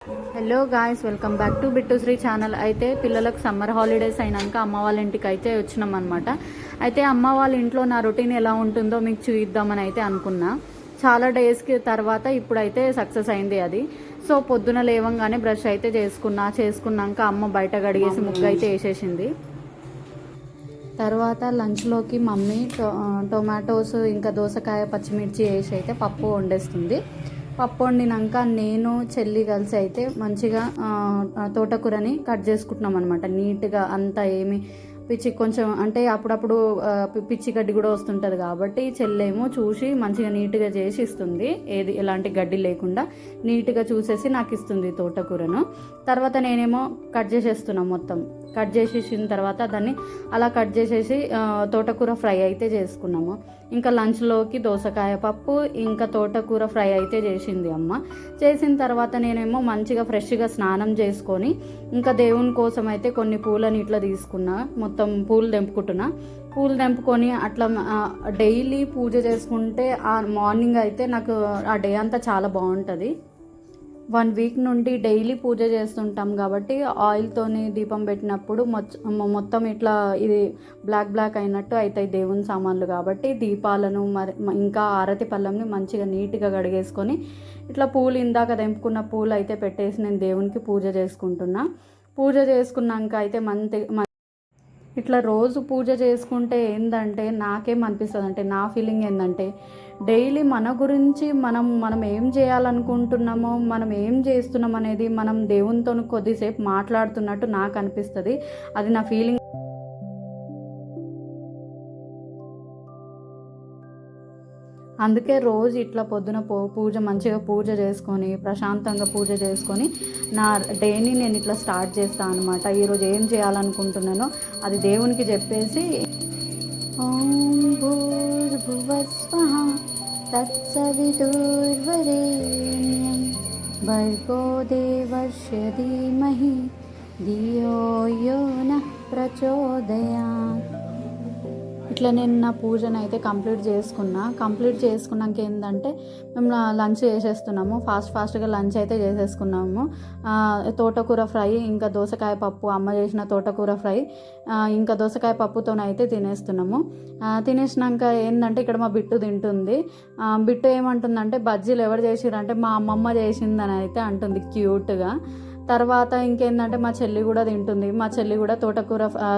Hello guys, welcome back to Bittushree channel. అయితే పిల్లలకు summer holidays అయినాక అమ్మ వాళ్ళ ఇంటికి అయితే వచ్చినాం అనమాట. అయితే అమ్మ వాళ్ళ ఇంట్లో నా రొటీన్ ఎలా ఉంటుందో మీకు చూద్దామని అయితే అనుకున్నా. చాలా డేస్కి తర్వాత ఇప్పుడైతే సక్సెస్ అయింది అది. సో పొద్దున లేవంగానే బ్రష్ అయితే చేసుకున్నాక అమ్మ బయట గడిగేసి ముగ్గు అయితే వేసేసింది. తర్వాత లంచ్లోకి మమ్మీ టొమాటోస్ ఇంకా దోసకాయ పచ్చిమిర్చి వేసి అయితే పప్పు వండేస్తుంది. పప్పు వండినాక నేను చెల్లి కలిసి అయితే మంచిగా తోటకూరని కట్ చేసుకుంటున్నాం అనమాట. నీట్గా అంతా ఏమి పిచ్చి కొంచెం అంటే అప్పుడప్పుడు పిచ్చి గడ్డి కూడా వస్తుంటుంది కాబట్టి చెల్లేమో చూసి మంచిగా నీట్గా చేసి ఇస్తుంది. ఏది ఎలాంటి గడ్డి లేకుండా నీట్గా చూసేసి నాకు ఇస్తుంది తోటకూరను. తర్వాత నేనేమో కట్ చేసేస్తున్నాను. మొత్తం కట్ చేసేసిన తర్వాత దాన్ని అలా కట్ చేసేసి తోటకూర ఫ్రై అయితే చేసుకున్నాము. ఇంకా లంచ్లోకి దోసకాయ పప్పు ఇంకా తోటకూర ఫ్రై అయితే చేసింది అమ్మ. చేసిన తర్వాత నేనేమో మంచిగా ఫ్రెష్గా స్నానం చేసుకొని ఇంకా దేవుని కోసం అయితే కొన్ని పూలని ఇట్లా తీసుకున్నా. మొత్తం పూలు తెంపుకొని అట్లా డైలీ పూజ చేసుకుంటే ఆ మార్నింగ్ అయితే నాకు ఆ డే అంతా చాలా బాగుంటుంది. 1 వీక్ నుండి డైలీ పూజ చేస్తుంటాం కాబట్టి ఆయిల్తోని దీపం పెట్టినప్పుడు మొత్తం ఇట్లా ఇది బ్లాక్ అయినట్టు అవుతాయి దేవుని సామాన్లు. కాబట్టి దీపాలను ఇంకా ఆరతి పళ్ళంని మంచిగా నీట్గా కడిగేసుకొని ఇట్లా పూలు ఇందాక తెంపుకున్న పూలు అయితే పెట్టేసి నేను దేవునికి పూజ చేసుకుంటున్నా. పూజ చేసుకున్నాక అయితే ఇట్లా రోజు పూజ చేసుకుంటే ఏంటంటే నాకేమనిపిస్తుంది అంటే నా ఫీలింగ్ ఏంటంటే డైలీ మన గురించి మనం ఏం చేయాలనుకుంటున్నామో మనం ఏం చేస్తున్నాం అనేది మనం దేవునితో కొద్దిసేపు మాట్లాడుతున్నట్టు నాకు అనిపిస్తుంది. అది నా ఫీలింగ్. అందుకే రోజు ఇట్లా పొద్దున మంచిగా పూజ చేసుకొని ప్రశాంతంగా పూజ చేసుకొని నా డేని నేను ఇట్లా స్టార్ట్ చేస్తాను అనమాట. ఈరోజు ఏం చేయాలనుకుంటున్నానో అది దేవునికి చెప్పేసి ఓం భూర్భువస్వః తత్సవితుర్వరేణ్యం భర్గో దేవస్య ధీమహి ధియో యో నః ప్రచోదయాత్. ఇట్లా నేను నా పూజను అయితే కంప్లీట్ చేసుకున్నాక ఏంటంటే మేము లంచ్ చేసేస్తున్నాము. ఫాస్ట్గా లంచ్ అయితే చేసేసుకున్నాము. తోటకూర ఫ్రై ఇంకా దోసకాయ పప్పు, అమ్మ చేసిన తోటకూర ఫ్రై ఇంకా దోసకాయ పప్పుతోనైతే తినేస్తున్నాము. తినేసినాక ఏంటంటే ఇక్కడ మా బిట్టు తింటుంది. బిట్టు ఏమంటుందంటే బజ్జీలు ఎవరు చేసిరంటే మా అమ్మమ్మ చేసిందని అయితే అంటుంది క్యూట్గా. తర్వాత ఇంకేంటంటే మా చెల్లి కూడా తింటుంది. మా చెల్లి కూడా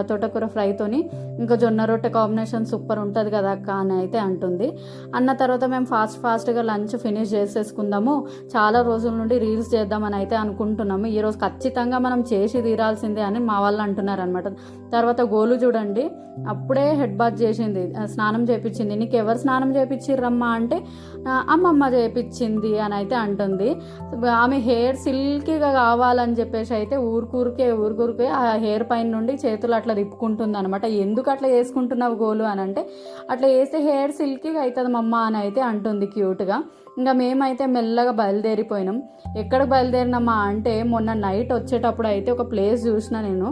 తోటకూర ఫ్రైతోని ఇంకా జొన్న రొట్టె కాంబినేషన్ సూపర్ ఉంటుంది కదా అక్క అని అయితే అంటుంది. అన్న తర్వాత మేము ఫాస్ట్గా లంచ్ ఫినిష్ చేసేసుకుందాము. చాలా రోజుల నుండి రీల్స్ చేద్దామని అయితే అనుకుంటున్నాము. ఈరోజు ఖచ్చితంగా మనం చేసి తీరాల్సిందే అని మా వాళ్ళు అంటున్నారు అనమాట. తర్వాత గోలు చూడండి, అప్పుడే హెడ్ బాత్ చేసింది, స్నానం చేయించింది. నీకు ఎవరు స్నానం చేయించిర్రమ్మా అంటే అమ్మమ్మ చేయించింది అని అయితే అంటుంది. ఆమె హెయిర్ సిల్కీగా కావాలని చెప్పేసి అయితే ఊరుకూరికే ఆ హెయిర్ పైన నుండి చేతులు అట్లా తిప్పుకుంటుంది అనమాట. ఎందుకు అట్లా వేసుకుంటున్నావు గోలు అని అంటే అట్లా వేస్తే హెయిర్ సిల్కీగా అవుతుంది మమ్మ అని అయితే అంటుంది క్యూట్గా. ఇంకా మేమైతే మెల్లగా బయలుదేరిపోయినాం. ఎక్కడికి బయలుదేరినామా అంటే మొన్న నైట్ వచ్చేటప్పుడు అయితే ఒక ప్లేస్ చూసిన నేను.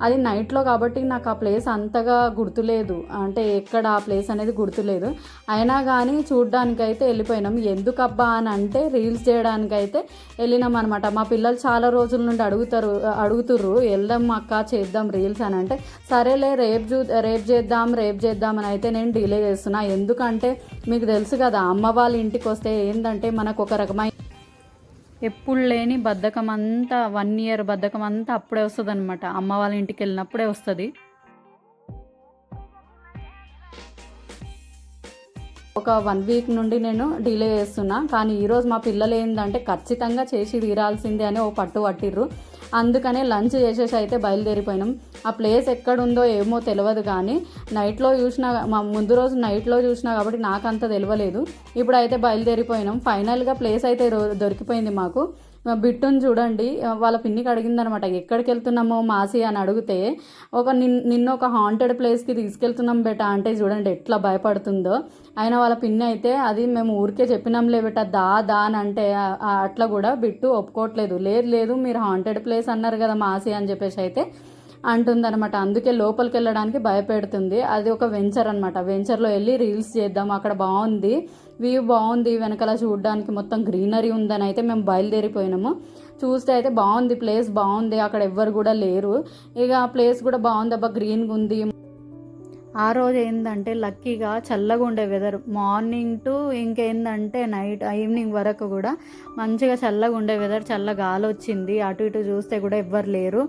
అది నైట్లో కాబట్టి నాకు ఆ ప్లేస్ అంతగా గుర్తులేదు, అంటే ఎక్కడ ఆ ప్లేస్ అనేది గుర్తులేదు. అయినా కానీ చూడ్డానికైతే వెళ్ళిపోయినాం. ఎందుకబ్బా అని అంటే రీల్స్ చేయడానికైతే వెళ్ళినాం అనమాట. మా పిల్లలు చాలా రోజుల నుండి అడుగుతుర్రు వెళ్దాం అక్క చేద్దాం రీల్స్ అని అంటే సరేలే రేపు చేద్దాం అని అయితే నేను డిలే చేస్తున్నా. ఎందుకంటే మీకు తెలుసు కదా అమ్మ వాళ్ళ ఇంటికి వస్తే ఏంటంటే మనకు ఒక రకమైన ఎప్పుడు లేని బద్ధకం అంతా 1 year బద్ధకం అంతా అప్పుడే వస్తుంది అనమాట. అమ్మ వాళ్ళ ఇంటికి వెళ్ళినప్పుడే వస్తుంది. ఒక 1 వీక్ నుండి నేను డిలే చేస్తున్నా. కానీ ఈరోజు మా పిల్లలు ఏంటంటే ఖచ్చితంగా చేసి తీరాల్సిందే అని ఓ పట్టు పట్టిర్రు. అందుకనే లంచ్ చేసేసి అయితే బయలుదేరిపోయినాం. ఆ ప్లేస్ ఎక్కడుందో ఏమో తెలియదు, కానీ నైట్లో చూసినా, మా ముందు రోజు నైట్లో చూసినా కాబట్టి నాకంత తెలియలేదు. ఇప్పుడు అయితే బయలుదేరిపోయినాం. ఫైనల్గా ప్లేస్ అయితే దొరికిపోయింది మాకు. బిట్టుని చూడండి, వాళ్ళ పిన్నికి అడిగిందనమాట ఎక్కడికి వెళ్తున్నామో మాసి అని అడిగితే నిన్న ఒక హాంటెడ్ ప్లేస్కి తీసుకెళ్తున్నాం బేటా అంటే చూడండి ఎట్లా భయపడుతుందో. అయినా వాళ్ళ పిన్ని అయితే అది మేము ఊరికే చెప్పినాంలే బేటా దా అని అంటే అట్లా కూడా బిట్టు ఒప్పుకోవట్లేదు. లేదు మీరు హాంటెడ్ ప్లేస్ అన్నారు కదా మాసి అని చెప్పేసి అయితే అంటుందన్నమాట. అందుకే లోపలికి వెళ్ళడానికి భయపెడుతుంది. అది ఒక వెంచర్ అనమాట. వెంచర్లో వెళ్ళి రీల్స్ చేద్దాం, అక్కడ బాగుంది, వ్యూ బాగుంది, వెనకాల చూడడానికి మొత్తం గ్రీనరీ ఉందని అయితే మేము బయలుదేరిపోయినాము. చూస్తే అయితే బాగుంది, ప్లేస్ బాగుంది, అక్కడ ఎవ్వరు కూడా లేరు. ఇక ఆ ప్లేస్ కూడా బాగుంది, అబ్బా గ్రీన్గా ఉంది. ఆ రోజు ఏంటంటే లక్కీగా చల్లగా ఉండే వెదర్, మార్నింగ్ టు ఇంకేందంటే నైట్ ఈవినింగ్ వరకు కూడా మంచిగా చల్లగా ఉండే వెదర్, చల్ల గాలి వచ్చింది. అటు ఇటు చూస్తే కూడా ఎవ్వరు లేరు.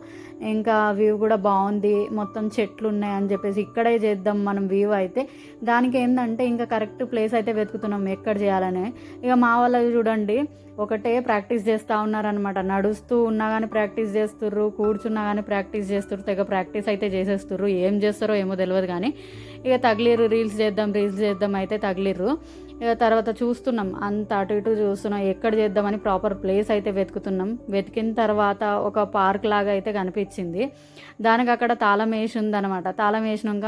ఇంకా వ్యూ కూడా బాగుంది, మొత్తం చెట్లు ఉన్నాయి అని చెప్పేసి ఇక్కడే చేద్దాం మనం వ్యూ అయితే. దానికి ఏంటంటే ఇంకా కరెక్ట్ ప్లేస్ అయితే వెతుకుతున్నాం ఎక్కడ చేయాలని. ఇక మా వాళ్ళు చూడండి ఒకటే ప్రాక్టీస్ చేస్తూ ఉన్నారనమాట. నడుస్తూ ఉన్నా కానీ ప్రాక్టీస్ చేస్తుర్రు, కూర్చున్నా కానీ ప్రాక్టీస్ చేస్తుర్రు, తెగ ప్రాక్టీస్ అయితే చేసేస్తుర్రు. ఏం చేస్తారో ఏమో తెలియదు కానీ ఇక తగిలిర్రు, రీల్స్ చేద్దాం అయితే తగిలిర్రు. ఇక తర్వాత చూస్తున్నాం, అంత అటు ఇటు చూస్తున్నాం ఎక్కడ చేద్దామని ప్రాపర్ ప్లేస్ అయితే వెతుకుతున్నాం. వెతికిన తర్వాత ఒక పార్క్ లాగా అయితే కనిపించింది. దానికి అక్కడ తాళం వేసి ఉందనమాట. తాళం వేసినాక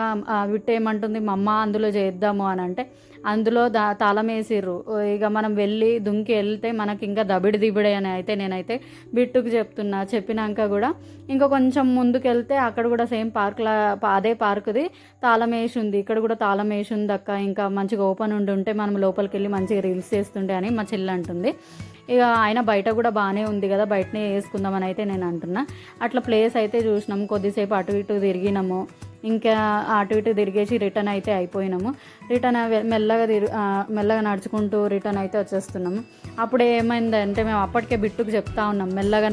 విట్టు ఏమంటుంది, మా అమ్మ అందులో చేద్దాము అని అంటే అందులో తాళం వేసిర్రు. ఇక మనం వెళ్ళి దుంకి వెళ్తే మనకి ఇంకా దిబిడే అని అయితే నేనైతే బిట్టుకు చెప్తున్నా. చెప్పినాక కూడా ఇంకా కొంచెం ముందుకు వెళ్తే అక్కడ కూడా సేమ్ పార్క్లా, అదే పార్క్ది తాళం వేసి ఉంది. ఇక్కడ కూడా తాళం వేసి ఉంది అక్క, ఇంకా మంచిగా ఓపెన్ ఉంటే మనం లోపలికి వెళ్ళి మంచిగా రీల్స్ చేస్తుండే అని మా చెల్లి అంటుంది. ఇక ఆయన బయట కూడా బాగానే ఉంది కదా, బయటనే వేసుకుందామని అయితే నేను అంటున్నా. అట్లా ప్లేస్ అయితే చూసినాము, కొద్దిసేపు అటు ఇటు తిరిగినాము. ఇంకా అటు ఇటు తిరిగేసి రిటర్న్ అయితే అయిపోయినాము. రిటర్న్ మెల్లగా నడుచుకుంటూ రిటర్న్ అయితే వచ్చేస్తున్నాము. అప్పుడు ఏమైందంటే మేము అప్పటికే బిట్టుకు చెప్తా ఉన్నాం, మెల్లగా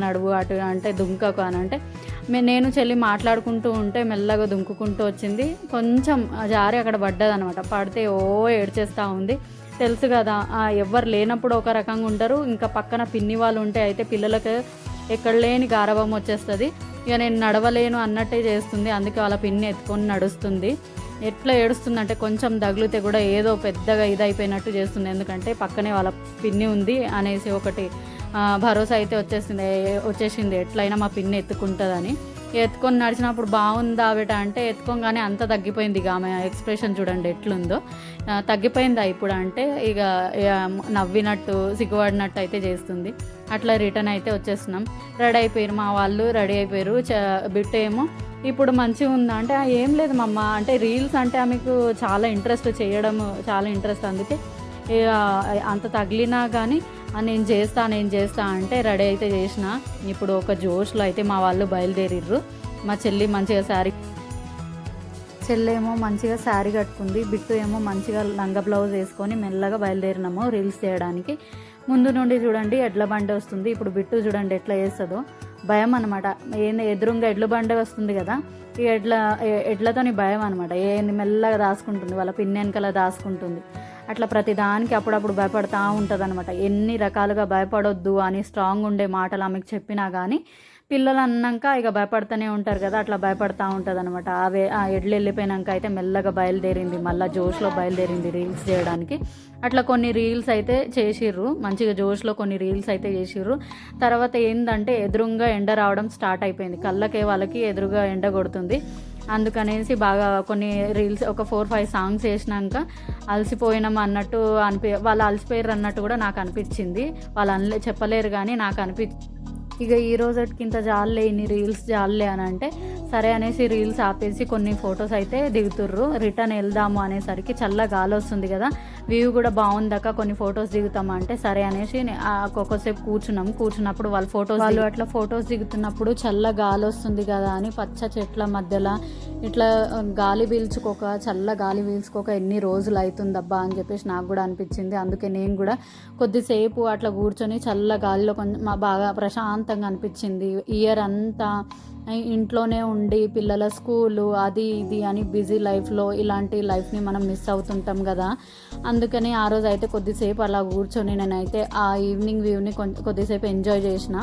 నడువు అటు అంటే దుంకకు అని అంటే నేను చెల్లి మాట్లాడుకుంటూ ఉంటే మెల్లగా దుంకుకుంటూ వచ్చింది. కొంచెం జారి అక్కడ పడ్డదనమాట. పడితే ఏడ్చేస్తూ ఉంది. తెలుసు కదా, ఎవ్వరు లేనప్పుడు ఒక రకంగా ఉంటారు, ఇంకా పక్కన పిన్ని వాళ్ళు ఉంటే అయితే పిల్లలకు ఎక్కడ లేని గారవం వచ్చేస్తుంది. ఇక నేను నడవలేను అన్నట్టే చేస్తుంది. అందుకే వాళ్ళ పిన్ని ఎత్తుకొని నడుస్తుంది. ఎట్లా ఏడుస్తుందంటే కొంచెం తగిలితే కూడా ఏదో పెద్దగా ఇదైపోయినట్టు చేస్తుంది. ఎందుకంటే పక్కనే వాళ్ళ పిన్ని ఉంది అనేసి ఒకటి భరోసా అయితే వచ్చేసింది ఎట్లయినా మా పిన్ని ఎత్తుకుంటుందని. ఎత్తుకొని నడిచినప్పుడు బాగుందా బేట అంటే ఎత్తుకోగానే అంత తగ్గిపోయింది. ఇక ఆమె ఎక్స్ప్రెషన్ చూడండి ఎట్లుందో, తగ్గిపోయిందా ఇప్పుడు అంటే ఇక నవ్వినట్టు సిగ్గుపడినట్టు అయితే చేస్తుంది. అట్లా రిటర్న్ అయితే వచ్చేస్తున్నాం. రెడీ అయిపోయారు మా వాళ్ళు, రెడీ అయిపోయారు. బిట్టు ఏమో ఇప్పుడు మంచిగా ఉందా అంటే ఏం లేదు మమ్మ అంటే రీల్స్ అంటే ఆమెకు చాలా ఇంట్రెస్ట్, చేయడం చాలా ఇంట్రెస్ట్. అందుకే అంత తగిలినా కానీ నేను చేస్తా అంటే రెడీ అయితే చేసిన. ఇప్పుడు ఒక జోష్లో అయితే మా వాళ్ళు బయలుదేరిర్రు. మా చెల్లి మంచిగా చెల్లేమో మంచిగా శారీ కట్టుకుంది, బిట్టు ఏమో మంచిగా లంగా బ్లౌజ్ వేసుకొని మెల్లగా బయలుదేరినాము రీల్స్ చేయడానికి. ముందు నుండి చూడండి ఎడ్ల బండి వస్తుంది. ఇప్పుడు బిట్టు చూడండి ఎట్లా చేస్తుందో, భయం అనమాట. ఎదురుగా ఎడ్ల బండి వస్తుంది కదా, ఈ ఎడ్లతోని భయం అనమాట. మెల్లగా దాచుకుంటుంది, వాళ్ళ పిన్ని వెనకాల దాచుకుంటుంది. అట్లా ప్రతిదానికి అప్పుడప్పుడు భయపడతా ఉంటుంది అనమాట. ఎన్ని రకాలుగా భయపడొద్దు అని స్ట్రాంగ్ ఉండే మాటలు ఆమెకు చెప్పినా కానీ పిల్లలు అన్నాక ఇక భయపడుతూనే ఉంటారు కదా, అట్లా భయపడతా ఉంటుంది అనమాట. ఆ ఎడ్లు వెళ్ళిపోయినాక అయితే మెల్లగా బయలుదేరింది, మళ్ళీ జోష్లో బయలుదేరింది రీల్స్ చేయడానికి. అట్లా కొన్ని రీల్స్ అయితే చేసిర్రు, మంచిగా జోష్లో కొన్ని రీల్స్ అయితే చేసిర్రు. తర్వాత ఏంటంటే ఎదురుగా ఎండ రావడం స్టార్ట్ అయిపోయింది, కళ్ళకే వాళ్ళకి ఎదురుగా ఎండ కొడుతుంది. అందుకనేసి బాగా కొన్ని రీల్స్ ఒక 4-5 సాంగ్స్ వేసినాక అలసిపోయినాం అన్నట్టు వాళ్ళు అలసిపోయారు అన్నట్టు కూడా నాకు అనిపించింది. వాళ్ళు చెప్పలేరు కానీ నాకు ఇక ఈ రోజుకి ఇంత జాలే, ఇన్ని రీల్స్ జాలే అని అంటే సరే అనేసి రీల్స్ ఆపేసి కొన్ని ఫొటోస్ అయితే దిగుతుర్రు. రిటర్న్ వెళ్దాము అనేసరికి చల్ల గాలి వస్తుంది కదా, వ్యూ కూడా బాగుందాక కొన్ని ఫొటోస్ దిగుతామా అంటే సరే అనేసి ఒక్కొక్కసేపు కూర్చున్నప్పుడు వాళ్ళు అట్లా ఫొటోస్ దిగుతున్నప్పుడు చల్ల గాలి వస్తుంది కదా అని పచ్చ చెట్ల మధ్యలో ఇట్లా చల్ల గాలి పీల్చుకోక ఎన్ని రోజులు అవుతుందబ్బా అని చెప్పేసి నాకు కూడా అనిపించింది. అందుకే నేను కూడా కొద్దిసేపు అట్లా కూర్చొని చల్ల గాలిలో కొంచెం బాగా ప్రశాంతంగా అనిపించింది. ఇయర్ అంతా ఇంట్లోనే ఉండి పిల్లల స్కూలు అది ఇది అని బిజీ లైఫ్లో ఇలాంటి లైఫ్ని మనం మిస్ అవుతుంటాం కదా, అందుకని ఆ రోజు అయితే కొద్దిసేపు అలా కూర్చొని నేనైతే ఆ ఈవినింగ్ వ్యూని కొద్దిసేపు ఎంజాయ్ చేసిన.